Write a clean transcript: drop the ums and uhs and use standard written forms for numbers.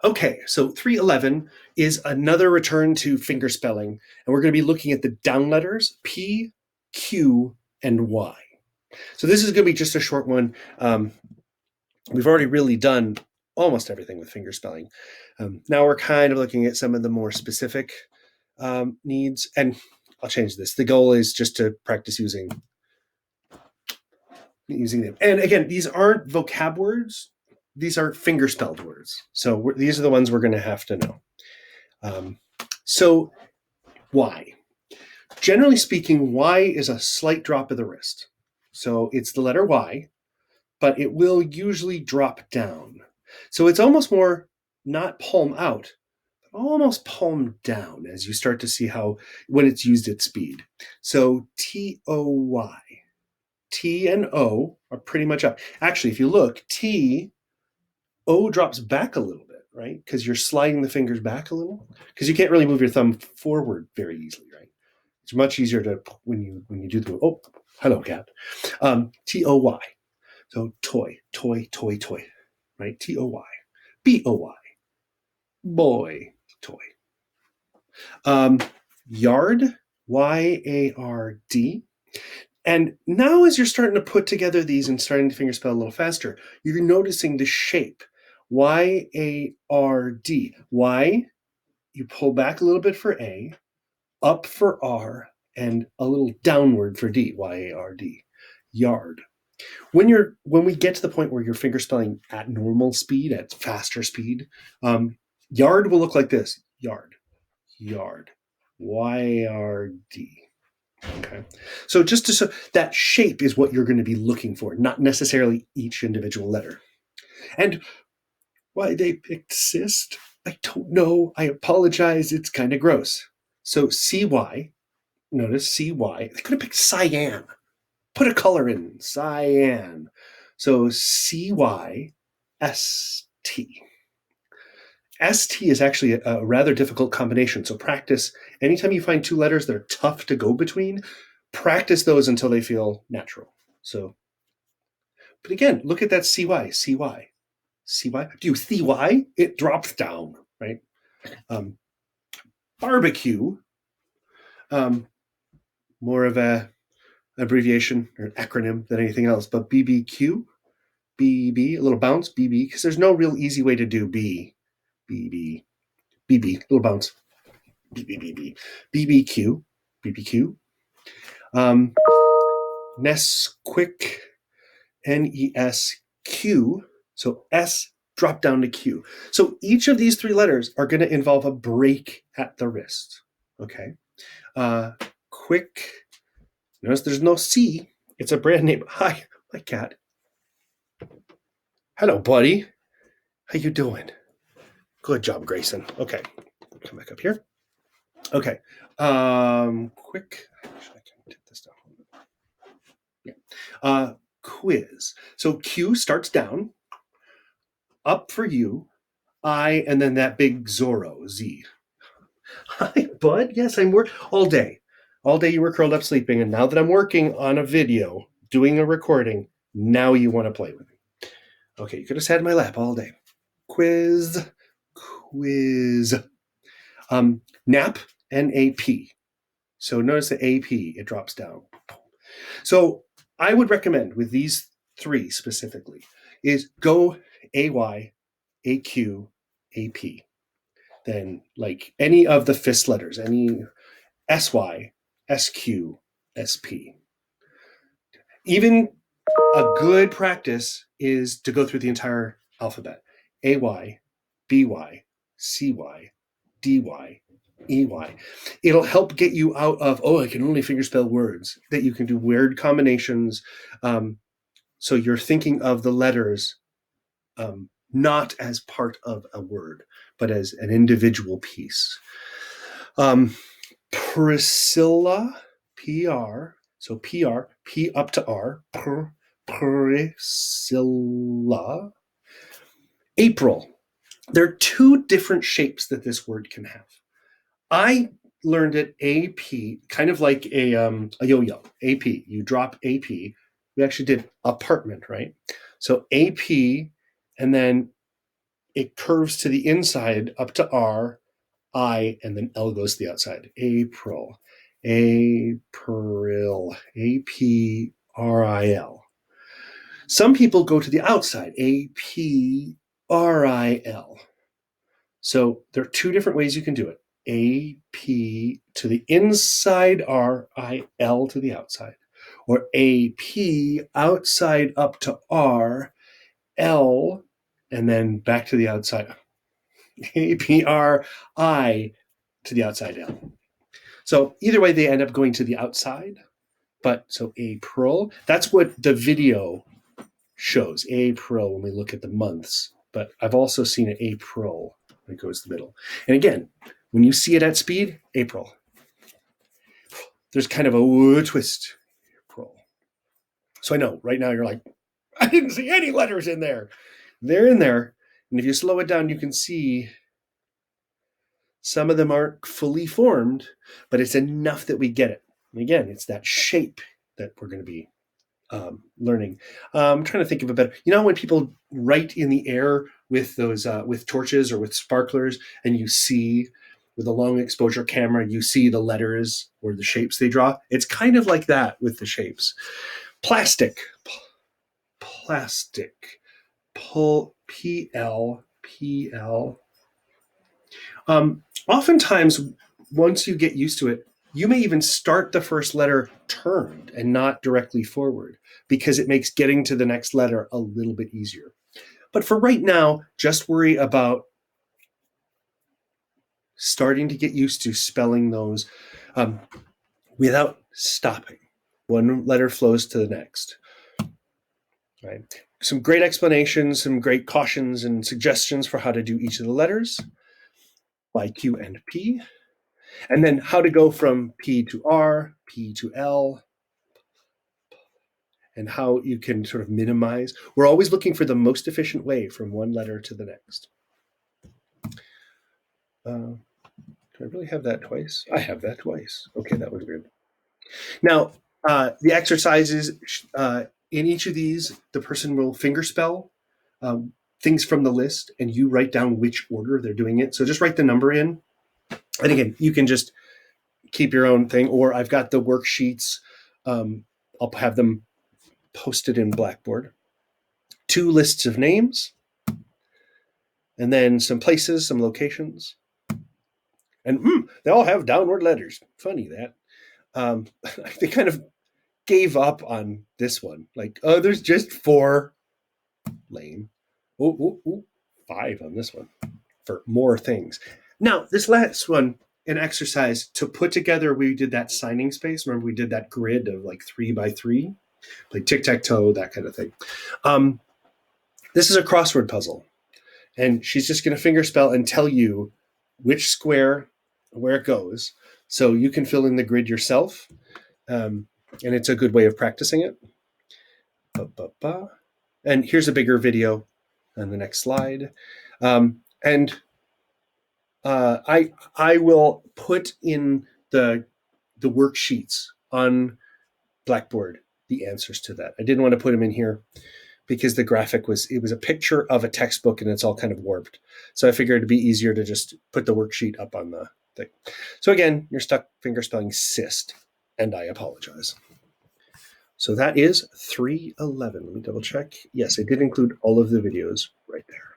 Okay, so 311 is another return to finger spelling, and we're going to be looking at the down letters P, Q, and Y. So this is going to be just a short one. We've already really done almost everything with finger spelling. Now we're kind of looking at some of the more specific needs, and I'll change this. The goal is just to practice using them. And again, these aren't vocab words. These are finger spelled words. So these are the ones we're going to have to know. So Y. Generally speaking, Y is a slight drop of the wrist. So it's the letter Y, but it will usually drop down. So it's almost more not palm out, but almost palm down as you start to see how when it's used at speed. So T-O-Y. T and O are pretty much up. Actually, if you look, T, O drops back a little bit, right? Because you're sliding the fingers back a little. Because you can't really move your thumb forward very easily, right? It's much easier to when you do the oh, hello cat. T-O-Y. So toy, toy, toy, toy, right? T-O-Y. B-O-Y. Boy, toy. Yard, Y-A-R-D. And now as you're starting to put together these and starting to fingerspell a little faster, you're noticing the shape. Y-A-R-D. Y, you pull back a little bit for A, up for R, and a little downward for D. Y-A-R-D. Yard. When we get to the point where you're fingerspelling at normal speed, at faster speed, yard will look like this. Yard. Yard. Y-A-R-D. Okay. So that shape is what you're going to be looking for, not necessarily each individual letter. And why they picked cyst, I don't know. I apologize. It's kind of gross. So CY, notice CY. They could have picked cyan. Put a color in, cyan. So CY, ST. ST is actually a rather difficult combination. So practice, anytime you find two letters that are tough to go between, practice those until they feel natural. So, but again, look at that CY, CY, CY. Do you CY? It drops down, right? Barbecue, more of a abbreviation or an acronym than anything else, but BBQ, BB, a little bounce, BB, because there's no real easy way to do B, BB, BB, little bounce, BB, BBQ, BBQ. Nesquik, N-E-S-Q, so S drop down to Q. So each of these three letters are going to involve a break at the wrist, okay? Quick, notice there's no C. It's a brand name. Hi, my cat. Hello, buddy. How you doing? Good job, Grayson. Okay, come back up here. Okay, quick. Actually, I can take this down. Yeah. Quiz. So Q starts down, up for you, I, and then that big Zorro, Z. Hi, bud. Yes, I'm all day. All day you were curled up sleeping, and now that I'm working on a video, doing a recording, now you want to play with me. Okay, you could have sat in my lap all day. Quiz. Nap, N-A-P. So notice the A-P, it drops down. So I would recommend with these three specifically is go A-Y, A-Q, A-P. Then like any of the fist letters, any S-Y, S-Q, S-P. Even a good practice is to go through the entire alphabet. A-Y, B-Y, C-Y, D-Y, E-Y. It'll help get you out of, I can only fingerspell words, that you can do word combinations. So you're thinking of the letters not as part of a word, but as an individual piece. Priscilla, P-R, so P-R, P up to R, Priscilla. April. There are two different shapes that this word can have. I learned it AP, kind of like a yo-yo, AP. You drop AP. We actually did apartment, right? So AP, and then it curves to the inside up to R, I, and then L goes to the outside. April, April, April. Some people go to the outside, April. So there are two different ways you can do it. AP to the inside, RIL to the outside, or AP outside up to R, L, and then back to the outside, APRI to the outside L. So either way, they end up going to the outside. But so April, that's what the video shows, April, when we look at the months. But I've also seen an April when it goes to the middle. And again, when you see it at speed, April. There's kind of a twist, April. So I know right now you're like, I didn't see any letters in there. They're in there. And if you slow it down, you can see some of them aren't fully formed, but it's enough that we get it. And again, it's that shape that we're going to be learning. I'm trying to think of a better. You know when people write in the air with those with torches or with sparklers, and you see with a long exposure camera, you see the letters or the shapes they draw. It's kind of like that with the shapes. Plastic, plastic, PL. Oftentimes, once you get used to it, you may even start the first letter turned and not directly forward because it makes getting to the next letter a little bit easier. But for right now, just worry about starting to get used to spelling those without stopping. One letter flows to the next. Right? Some great explanations, some great cautions and suggestions for how to do each of the letters by Q and P. And then how to go from P to R, P to L, and how you can sort of minimize. We're always looking for the most efficient way from one letter to the next. Do I really have that twice? I have that twice. Okay, that was good. Now, the exercises, in each of these, the person will fingerspell things from the list, and you write down which order they're doing it. So just write the number in. And again, you can just keep your own thing, or I've got the worksheets. I'll have them posted in Blackboard. 2 lists of names, and then some places, some locations. And they all have downward letters. Funny that. They kind of gave up on this one. Like, oh, there's just 4. Lame. 5 on this one for more things. Now, this last one, an exercise to put together, we did that signing space. Remember, we did that grid of like 3 by 3, like tic-tac-toe, that kind of thing. This is a crossword puzzle. And she's just going to fingerspell and tell you which square, where it goes. So you can fill in the grid yourself. And it's a good way of practicing it. And here's a bigger video on the next slide. I will put in the worksheets on Blackboard the answers to that. I didn't want to put them in here because the graphic was a picture of a textbook and it's all kind of warped. So I figured it'd be easier to just put the worksheet up on the thing. So again, you're stuck fingerspelling cyst, and I apologize. So that is 311. Let me double check. Yes, I did include all of the videos right there.